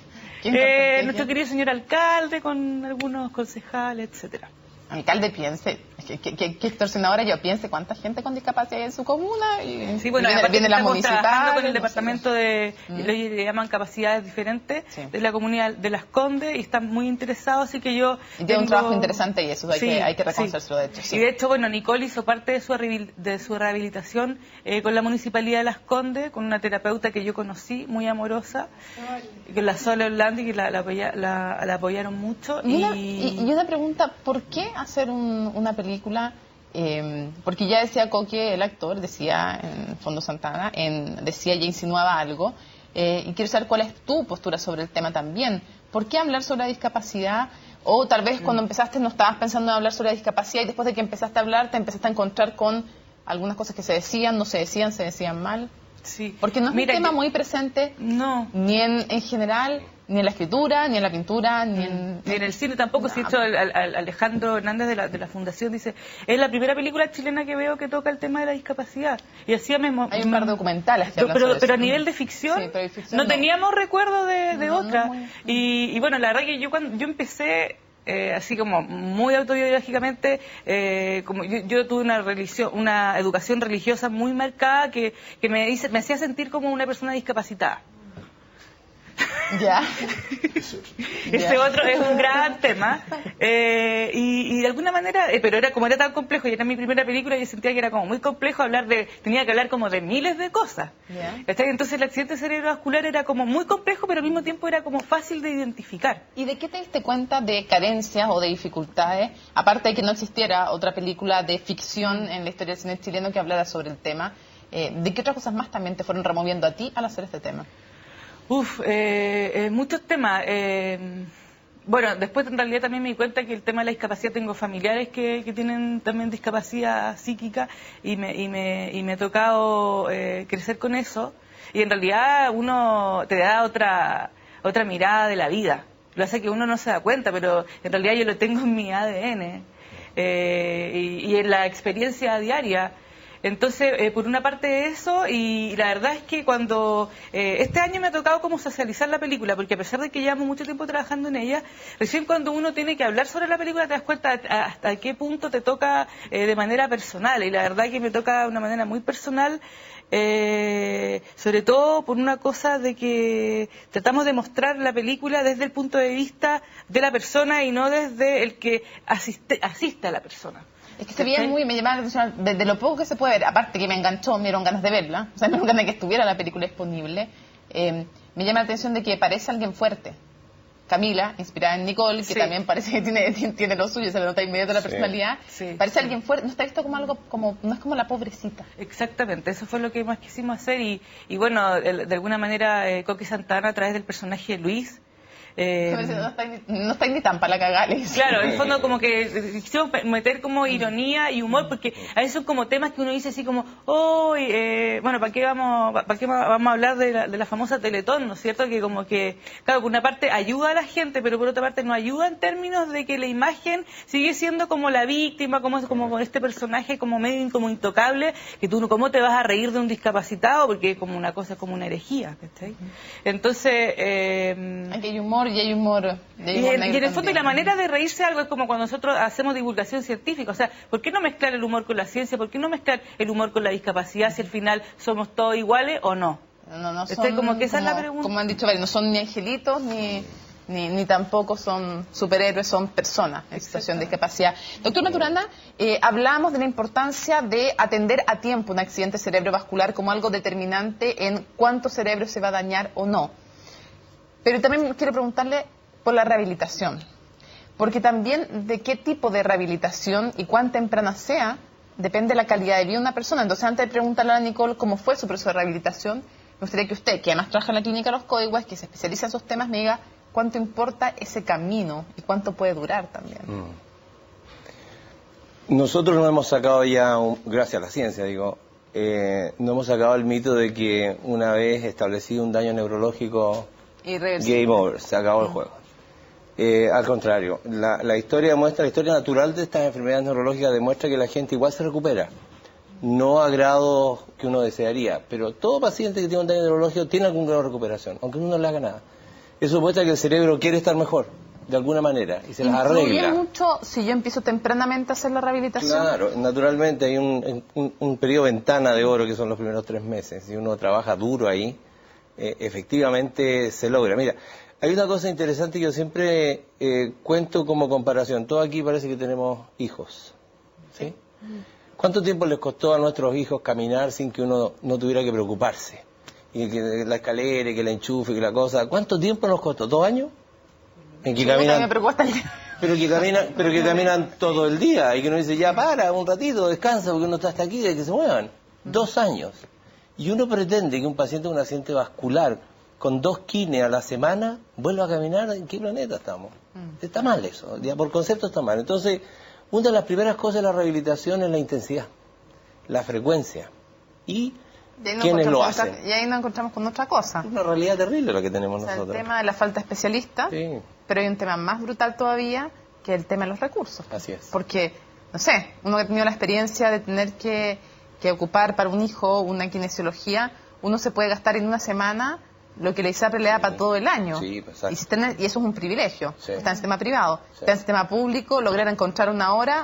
Nuestro querido señor alcalde, con algunos concejales, etcétera. Alcalde, piense, que extorsionadora yo piense cuánta gente con discapacidad hay en su comuna. Y sí, bueno, viene la municipal. Con el departamento de, le llaman capacidades diferentes, de la comunidad de Las Condes, y están muy interesados, así que yo... Y tiene un trabajo interesante y eso hay que reconocérselo, de hecho. Sí. Y de hecho, bueno, Nicole hizo parte de su rehabilitación con la municipalidad de Las Condes, con una terapeuta que yo conocí, muy amorosa, con la Sole Orlandi, que la apoyaron mucho. Y una pregunta, ¿por qué hacer una película? Porque ya decía Coque, el actor, decía en Fondo Santana, decía ya insinuaba algo, y quiero saber cuál es tu postura sobre el tema también. ¿Por qué hablar sobre la discapacidad? O tal vez cuando empezaste no estabas pensando en hablar sobre la discapacidad y después de que empezaste a hablar te empezaste a encontrar con algunas cosas que se decían, no se decían, se decían mal. Sí. Porque no es un tema muy presente, ni en general, ni en la escritura, ni en la pintura, ni en el cine tampoco. Si hecho, Alejandro Hernández de la Fundación dice, es la primera película chilena que veo que toca el tema de la discapacidad. Y así hay un par de documentales que hablan sobre pero a eso. Nivel de ficción, no teníamos recuerdo de otra. Y bueno, la verdad que cuando yo empecé... así como muy autobiográficamente, como yo tuve una educación religiosa muy marcada que me hacía sentir como una persona discapacitada. Ya. Ese otro es un gran tema. Y de alguna manera, pero era tan complejo, y era mi primera película, yo sentía que era como muy complejo tenía que hablar como de miles de cosas. Entonces el accidente cerebrovascular era como muy complejo, pero al mismo tiempo era como fácil de identificar. ¿Y de qué te diste cuenta de carencias o de dificultades, aparte de que no existiera otra película de ficción en la historia del cine chileno que hablara sobre el tema? ¿De qué otras cosas más también te fueron removiendo a ti al hacer este tema? Muchos temas. Bueno, después en realidad también me di cuenta que el tema de la discapacidad, tengo familiares que tienen también discapacidad psíquica y me ha tocado crecer con eso, y en realidad uno te da otra mirada de la vida. Lo hace que uno no se da cuenta, pero en realidad yo lo tengo en mi ADN y en la experiencia diaria. Entonces, por una parte eso, y la verdad es que cuando este año me ha tocado como socializar la película, porque a pesar de que llevamos mucho tiempo trabajando en ella, recién cuando uno tiene que hablar sobre la película te das cuenta hasta qué punto te toca de manera personal, y la verdad que me toca de una manera muy personal, sobre todo por una cosa de que tratamos de mostrar la película desde el punto de vista de la persona y no desde el que asiste a la persona. Es que se veía muy, me llamaba la atención, desde lo poco que se puede ver, aparte que me enganchó, me dieron ganas de verla, o sea, me dieron ganas de que estuviera la película disponible, me llama la atención de que parece alguien fuerte. Camila, inspirada en Nicole, que también parece que tiene lo suyo, se le nota inmediato la personalidad, parece alguien fuerte, no está visto como algo, no es como la pobrecita. Exactamente, eso fue lo que más quisimos hacer y bueno, de alguna manera Coqui Santana a través del personaje de Luis, no está ni tan para la cagada. Claro, en el fondo como que quisimos meter como ironía y humor, porque a veces son como temas que uno dice así como, bueno, ¿para qué vamos a hablar de la famosa Teletón, ¿no es cierto? Que como que, claro, por una parte ayuda a la gente, pero por otra parte no ayuda en términos de que la imagen sigue siendo como la víctima, como este personaje como medio como intocable, que tú ¿cómo te vas a reír de un discapacitado? Porque es como una cosa, como una herejía, ¿cachai? Entonces... aquí hay humor y hay humor. Y en el fondo, y la manera de reírse algo es como cuando nosotros hacemos divulgación científica. O sea, ¿por qué no mezclar el humor con la ciencia? ¿Por qué no mezclar el humor con la discapacidad si al final somos todos iguales o no? No son, como que esa es la pregunta. Como han dicho varios, no son ni angelitos ni tampoco son superhéroes, son personas en situación de discapacidad. Doctor Maturana, hablábamos de la importancia de atender a tiempo un accidente cerebrovascular como algo determinante en cuánto cerebro se va a dañar o no. Pero también quiero preguntarle por la rehabilitación, porque también de qué tipo de rehabilitación y cuán temprana sea, depende de la calidad de vida de una persona. Entonces, antes de preguntarle a Nicole cómo fue su proceso de rehabilitación, me gustaría que usted, que además trabaja en la clínica Los Códigos, que se especializa en esos temas, me diga cuánto importa ese camino y cuánto puede durar también. Nosotros no hemos sacado ya, gracias a la ciencia, digo, no hemos sacado el mito de que una vez establecido un daño neurológico, game over, se acabó el juego. Al contrario, la historia natural de estas enfermedades neurológicas demuestra que la gente igual se recupera, no a grado que uno desearía, pero todo paciente que tiene un daño neurológico tiene algún grado de recuperación, aunque uno no le haga nada. Eso muestra que el cerebro quiere estar mejor, de alguna manera, y se las arregla. ¿Influye mucho si yo empiezo tempranamente a hacer la rehabilitación? Claro, naturalmente hay un periodo ventana de oro que son los primeros 3 meses. Si uno trabaja duro ahí, efectivamente se logra. Mira, hay una cosa interesante que yo siempre cuento como comparación. Todos aquí parece que tenemos hijos, ¿sí? ¿Cuánto tiempo les costó a nuestros hijos caminar sin que uno no tuviera que preocuparse? Y que la escalera, que la enchufe, que la cosa. ¿Cuánto tiempo nos costó? ¿2 años? En que caminan, pero que caminan todo el día y que uno dice, ya para un ratito, descansa porque uno está hasta aquí, de que se muevan. 2 años. Y uno pretende que un paciente con un accidente vascular con 2 kines a la semana vuelva a caminar. ¿En qué planeta estamos? Está mal eso, ya por concepto está mal. Entonces, una de las primeras cosas de la rehabilitación es la intensidad, la frecuencia y quiénes lo hacen. Y ahí nos encontramos con otra cosa. Es una realidad terrible la que tenemos nosotros. El tema de la falta de especialistas, pero hay un tema más brutal todavía que el tema de los recursos. Así es. Porque, no sé, uno que ha tenido la experiencia de tener que ocupar para un hijo una kinesiología, uno se puede gastar en una semana lo que la ISAPRE le da para todo el año. Sí, exacto. Y eso es un privilegio. Está en el sistema privado. Está en el sistema público, lograr encontrar una hora.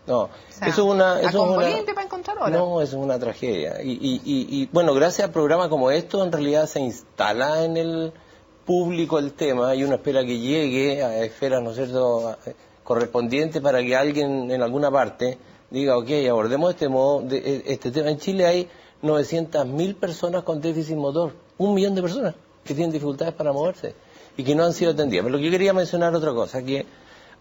No, o sea, eso es una... limpio para encontrar horas. No, eso es una tragedia. Y bueno, gracias a programas como esto, en realidad se instala en el público el tema y uno espera que llegue a esferas, ¿no es cierto?, correspondientes para que alguien en alguna parte diga, ok, abordemos este tema. En Chile hay 900.000 personas con déficit motor, 1 millón de personas que tienen dificultades para moverse y que no han sido atendidas. Pero lo que yo quería mencionar otra cosa, que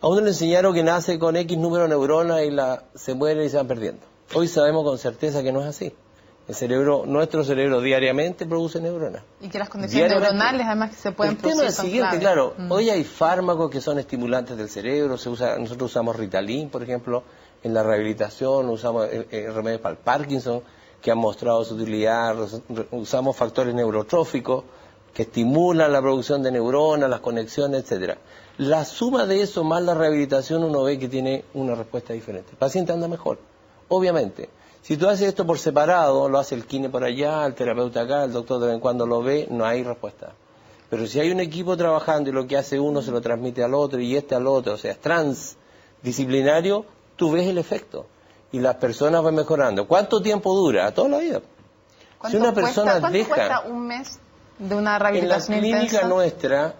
a uno le enseñaron que nace con X número de neuronas y se muere y se van perdiendo. Hoy sabemos con certeza que no es así. Nuestro cerebro diariamente produce neuronas. Y que las condiciones neuronales además que se pueden producir. El tema es el siguiente, claro, hoy hay fármacos que son estimulantes del cerebro, nosotros usamos Ritalin, por ejemplo, en la rehabilitación, usamos remedios para el Parkinson, que han mostrado su utilidad, usamos factores neurotróficos que estimulan la producción de neuronas, las conexiones, etcétera. La suma de eso más la rehabilitación, uno ve que tiene una respuesta diferente. El paciente anda mejor, obviamente. Si tú haces esto por separado, lo hace el kine por allá, el terapeuta acá, el doctor de vez en cuando lo ve, no hay respuesta. Pero si hay un equipo trabajando y lo que hace uno se lo transmite al otro y este al otro, o sea, es transdisciplinario, tú ves el efecto. Y las personas van mejorando. ¿Cuánto tiempo dura? Toda la vida. Si una persona ¿Cuánto cuesta un mes de una rehabilitación en la clínica intensa? nuestra,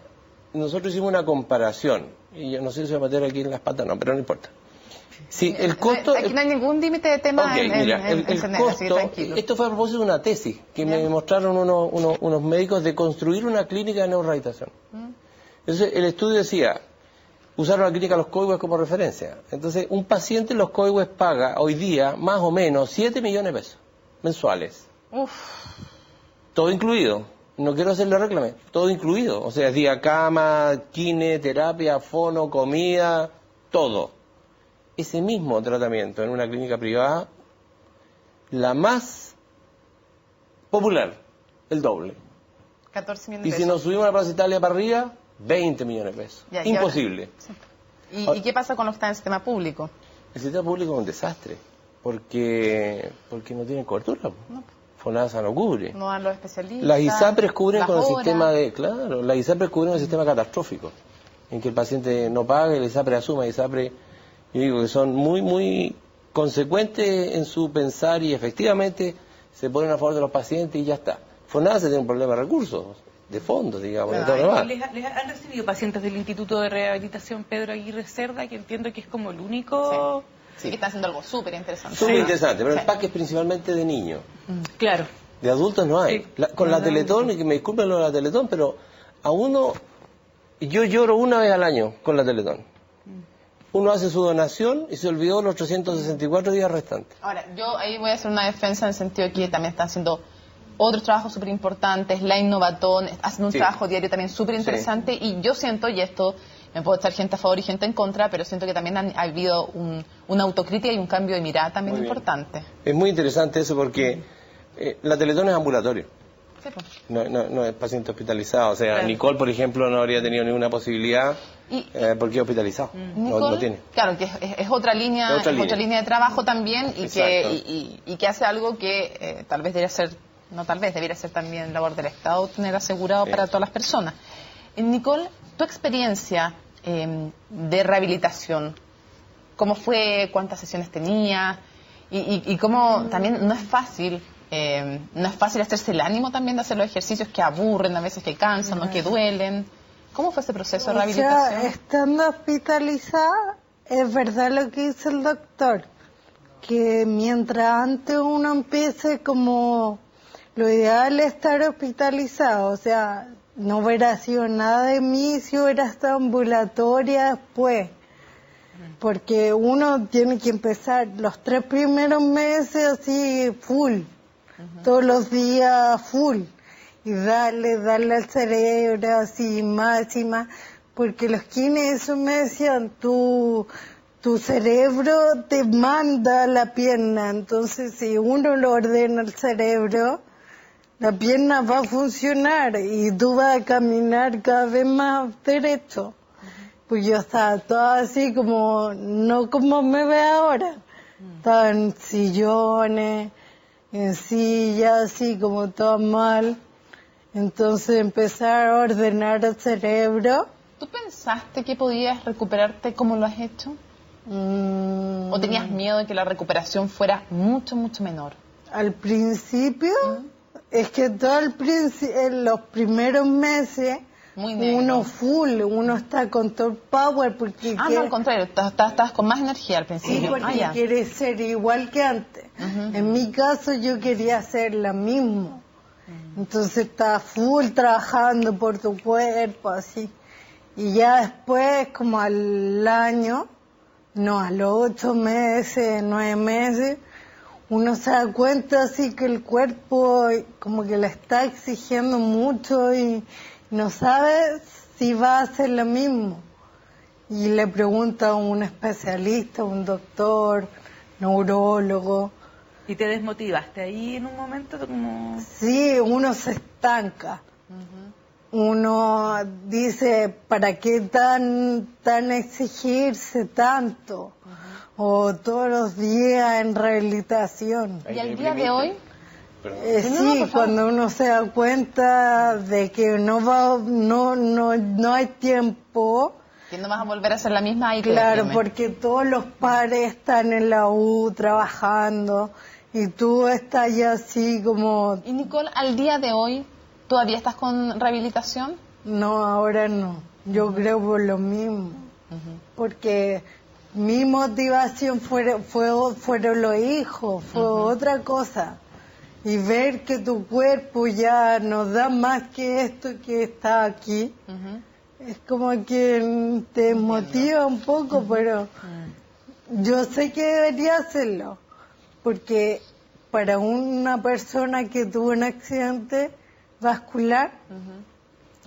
nosotros hicimos una comparación, y yo no sé si voy a meter aquí en las patas, no, pero no importa. Sí, el costo... Aquí no hay ningún límite de tema el CNL, así que costo, tranquilo. esto fue a propósito de una tesis que me mostraron unos médicos de construir una clínica de neurorehabilitación. Entonces, el estudio decía, usaron la clínica Los Coihues como referencia. Entonces, un paciente en Los Coihues paga hoy día más o menos 7 millones de pesos mensuales. Uf. Todo incluido. No quiero hacerle reclame. Todo incluido. O sea, día cama, kine, terapia, fono, comida, todo. Ese mismo tratamiento en una clínica privada, la más popular, el doble. 14 millones de Y pesos. si nos subimos a la Plaza Italia para arriba, 20 millones de pesos. Ya, Imposible. ¿Y qué pasa con los que están en el sistema público? El sistema público es un desastre, porque no tienen cobertura. No. FONASA no cubre. No dan los especialistas. Las ISAPRES cubren las con el horas. sistema de... Claro, las ISAPRES cubren el sistema catastrófico, en que el paciente no paga y la ISAPRE asuma. ISAPRE, yo digo que son muy, muy consecuentes en su pensar y efectivamente se ponen a favor de los pacientes y ya está. FONASA tiene un problema de recursos, de fondos, digamos, de todo lo demás. ¿Les han recibido pacientes del Instituto de Rehabilitación Pedro Aguirre Cerda, que entiendo que es como el único... Sí, que está haciendo algo súper interesante. Súper interesante, pero el PAC es principalmente de niños. Claro. De adultos no hay. Sí. Con la Teletón, y que me disculpen lo de la Teletón, pero a uno, yo lloro una vez al año con la Teletón. Uno hace su donación y se olvidó los 364 días restantes. Ahora, yo ahí voy a hacer una defensa en el sentido de que también están haciendo otros trabajos súper importantes, la Innovatón, hacen un trabajo diario también súper interesante y yo siento, y esto me puedo echar gente a favor y gente en contra, pero siento que también ha habido una autocrítica y un cambio de mirada también importante. Es muy interesante eso porque la Teletón es ambulatorio. Sí, pues. No es paciente hospitalizado. O sea, claro. Nicole, por ejemplo, no habría tenido ninguna posibilidad porque es hospitalizado. Nicole, no tiene. Claro, que es otra línea, otra línea de trabajo también y que hace algo que tal vez debería ser, no tal vez, debería ser también labor del Estado tener asegurado para todas las personas. Nicole, tu experiencia de rehabilitación, ¿cómo fue? ¿Cuántas sesiones tenías? Y cómo también no es fácil hacerse el ánimo también de hacer los ejercicios que aburren, a veces que cansan o que duelen. ¿Cómo fue ese proceso de rehabilitación? O sea, estando hospitalizada, es verdad lo que dice el doctor, que mientras antes uno empiece como lo ideal es estar hospitalizado, o sea, no hubiera sido nada de mí si hubiera estado ambulatoria después. Porque uno tiene que empezar los 3 primeros meses así full, todos los días full, y darle al cerebro así más y más, porque los kines eso me decían, tu cerebro te manda la pierna, entonces si uno lo ordena al cerebro, la pierna va a funcionar y tú vas a caminar cada vez más derecho. Pues yo estaba toda así como, no como me ve ahora. Estaba en sillones, en sillas, así como todo mal. Entonces empezar a ordenar el cerebro. ¿Tú pensaste que podías recuperarte como lo has hecho? ¿O tenías miedo de que la recuperación fuera mucho, mucho menor? Al principio... Es que en los primeros meses uno full, uno está con todo el power porque no, al contrario, estás con más energía al principio. Sí, porque quiere ser igual que antes. En mi caso yo quería hacer lo mismo. Entonces estaba full trabajando por tu cuerpo, así. Y ya después, como al año, no, a los 8 meses, 9 meses, uno se da cuenta así que el cuerpo como que le está exigiendo mucho y no sabe si va a hacer lo mismo. Y le pregunta a un especialista, un doctor, neurólogo. ¿Y te desmotivaste ahí en un momento? Como... Sí, uno se estanca. uno dice, ¿para qué tan exigirse tanto? O todos los días en rehabilitación. ¿Y al día de hoy? Sí, cuando uno se da cuenta de que no hay tiempo. Que no vas a volver a ser la misma ahí. Claro, porque todos los padres están en la U trabajando y tú estás ya así como... Y Nicole, al día de hoy, ¿todavía estás con rehabilitación? No, ahora no. Yo creo por lo mismo. Porque mi motivación fueron los hijos, fue otra cosa. Y ver que tu cuerpo ya no da más que esto que está aquí, es como que te motiva un poco, pero yo sé que debería hacerlo. Porque para una persona que tuvo un accidente vascular,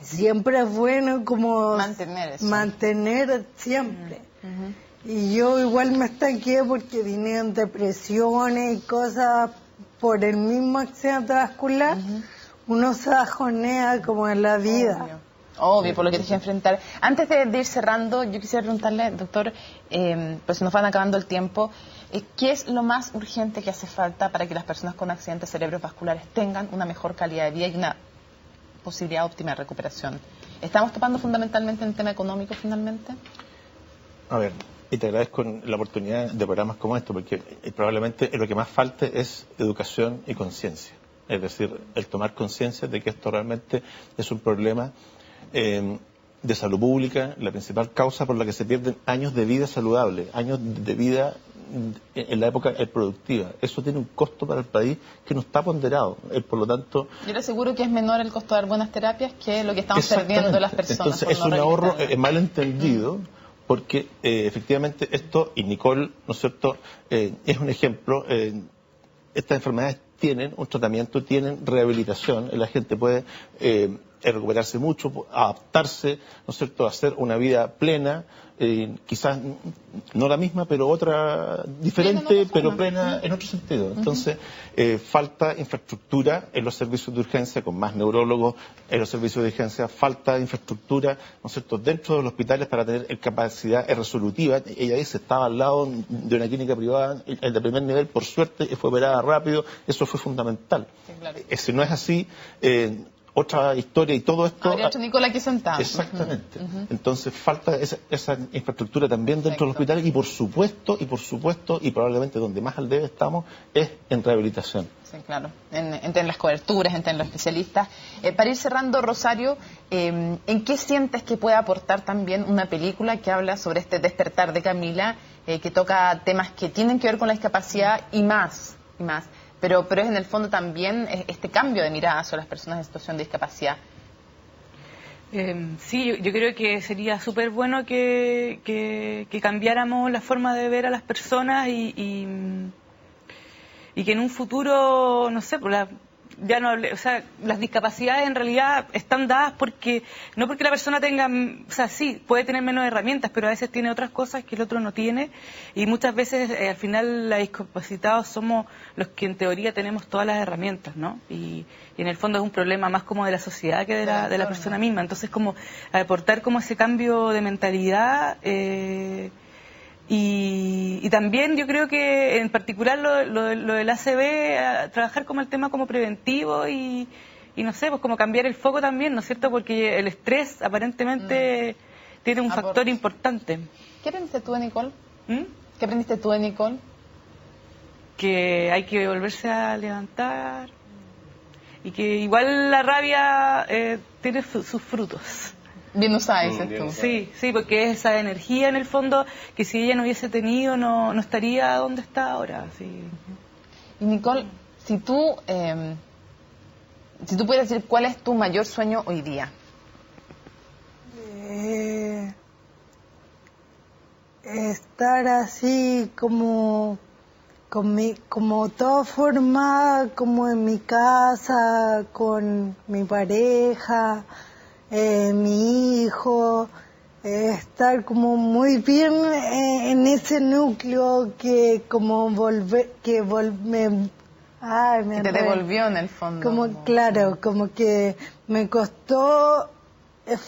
siempre es bueno como mantener siempre. Y yo igual me estanqué porque vinieron depresiones y cosas por el mismo accidente vascular. Uno se bajonea como en la vida. Obvio, por lo que te dije enfrentar. Antes de ir cerrando, yo quisiera preguntarle, doctor, pues se nos van acabando el tiempo, ¿qué es lo más urgente que hace falta para que las personas con accidentes cerebrovasculares tengan una mejor calidad de vida y una posibilidad óptima de recuperación? ¿Estamos topando fundamentalmente en el tema económico finalmente? A ver, y te agradezco la oportunidad de programas como esto, porque probablemente lo que más falte es educación y conciencia. Es decir, el tomar conciencia de que esto realmente es un problema de salud pública, la principal causa por la que se pierden años de vida saludable, años de vida en la época productiva. Eso tiene un costo para el país que no está ponderado. Por lo tanto... Yo le aseguro que es menor el costo de dar buenas terapias que lo que estamos perdiendo las personas. Entonces es un ahorro mal entendido, porque efectivamente esto, y Nicole, ¿no es cierto?, es un ejemplo. Estas enfermedades tienen un tratamiento, tienen rehabilitación, la gente puede recuperarse mucho, adaptarse, ¿no es cierto?, hacer una vida plena, quizás no la misma, pero otra diferente, pero plena en otro sentido. Entonces, falta infraestructura en los servicios de urgencia, con más neurólogos en los servicios de urgencia, falta infraestructura, ¿no es cierto?, dentro de los hospitales para tener capacidad resolutiva. Ella dice, estaba al lado de una clínica privada, el de primer nivel, por suerte, fue operada rápido, eso fue fundamental. Sí, claro. Si no es así, otra historia y todo esto... Habría hecho Nicole aquí sentado. Exactamente. Entonces falta esa infraestructura también dentro de los hospitales y por supuesto, y probablemente donde más al debe estamos, es en rehabilitación. Sí, claro. Entre las coberturas, entre los especialistas. Para ir cerrando, Rosario, ¿en qué sientes que puede aportar también una película que habla sobre este despertar de Camila, que toca temas que tienen que ver con la discapacidad y más? Pero es en el fondo también este cambio de mirada sobre las personas en situación de discapacidad. Sí, yo creo que sería súper bueno que cambiáramos la forma de ver a las personas y que en un futuro, no sé, ya no hable, o sea, las discapacidades en realidad están dadas no porque la persona tenga, o sea, sí, puede tener menos herramientas, pero a veces tiene otras cosas que el otro no tiene, y muchas veces al final los discapacitados somos los que en teoría tenemos todas las herramientas, ¿no? Y en el fondo es un problema más como de la sociedad que de la persona misma. Entonces, como aportar como ese cambio de mentalidad. Y también yo creo que en particular lo del ACV, trabajar como el tema como preventivo y no sé, pues como cambiar el foco también, ¿no es cierto? Porque el estrés aparentemente tiene un factor importante. ¿Qué aprendiste tú de Nicole? ¿Qué aprendiste tú de Nicole? Que hay que volverse a levantar y que igual la rabia tiene sus frutos. Bien usada, dices tú. Sí, porque es esa energía en el fondo que si ella no hubiese tenido no estaría donde está ahora. Sí. Y Nicole, si tú pudieras decir cuál es tu mayor sueño hoy día. Estar así como todo formada, como en mi casa, con mi pareja, mi hijo, estar como muy bien en ese núcleo que como Ay, que te devolvió en el fondo. Claro, como que me costó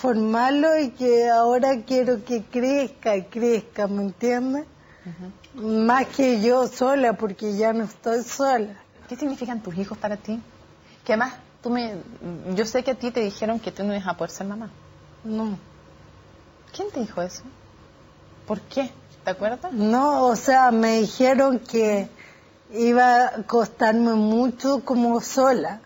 formarlo y que ahora quiero que crezca y crezca, ¿me entiendes? Más que yo sola, porque ya no estoy sola. ¿Qué significan tus hijos para ti? Que además, yo sé que a ti te dijeron que tú no ibas a poder ser mamá. No. ¿Quién te dijo eso? ¿Por qué? ¿Te acuerdas? No, o sea, me dijeron que iba a costarme mucho como sola.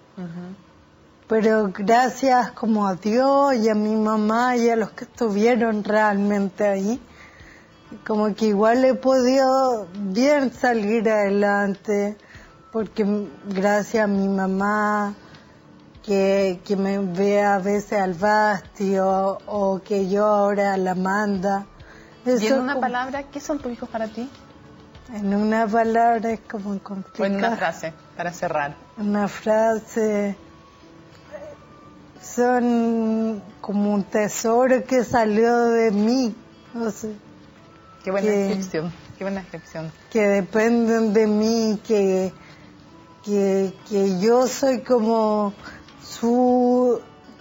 Pero gracias como a Dios y a mi mamá y a los que estuvieron realmente ahí, como que igual he podido bien salir adelante, porque gracias a mi mamá, que me ve a veces al Basti o que yo ahora a la Amanda. Eso, y en una palabra, ¿qué son tus hijos para ti? En una palabra es como complicado. O en una frase, para cerrar. Una frase... Son como un tesoro que salió de mí. No sé, qué buena descripción, qué buena descripción. Que dependen de mí, que yo soy como su...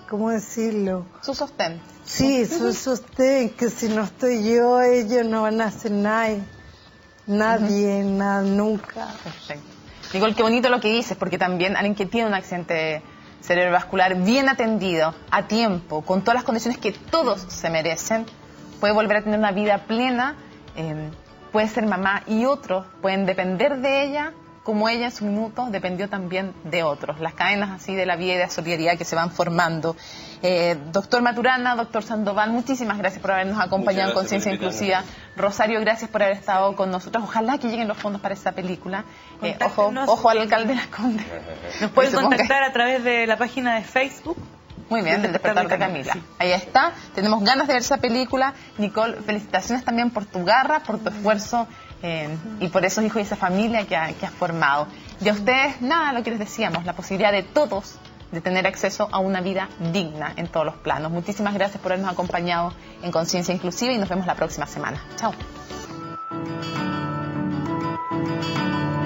¿Cómo decirlo? Su sostén. Sí, su sostén, que si no estoy yo, ellos no van a hacer nada. Nadie, nada, nunca. Perfecto. Nicole, qué bonito lo que dices, porque también alguien que tiene un accidente cerebrovascular bien atendido, a tiempo, con todas las condiciones que todos se merecen, puede volver a tener una vida plena, puede ser mamá y otros pueden depender de ella como ella en su minuto dependió también de otros. Las cadenas así de la vida y de la solidaridad que se van formando. Doctor Maturana, doctor Sandoval, muchísimas gracias por habernos acompañado en Conciencia Inclusiva. Rosario, gracias por haber estado con nosotros. Ojalá que lleguen los fondos para esa película. Ojo al alcalde de Las Condes. Nos pueden contactar a través de la página de Facebook. Muy bien, del Despertar de Camila. Sí. Ahí está, tenemos ganas de ver esa película. Nicole, felicitaciones también por tu garra, por tu esfuerzo y por esos hijos y esa familia que has formado. Y a ustedes, nada, lo que les decíamos, la posibilidad de todos de tener acceso a una vida digna en todos los planos. Muchísimas gracias por habernos acompañado en Conciencia Inclusiva y nos vemos la próxima semana. Chao.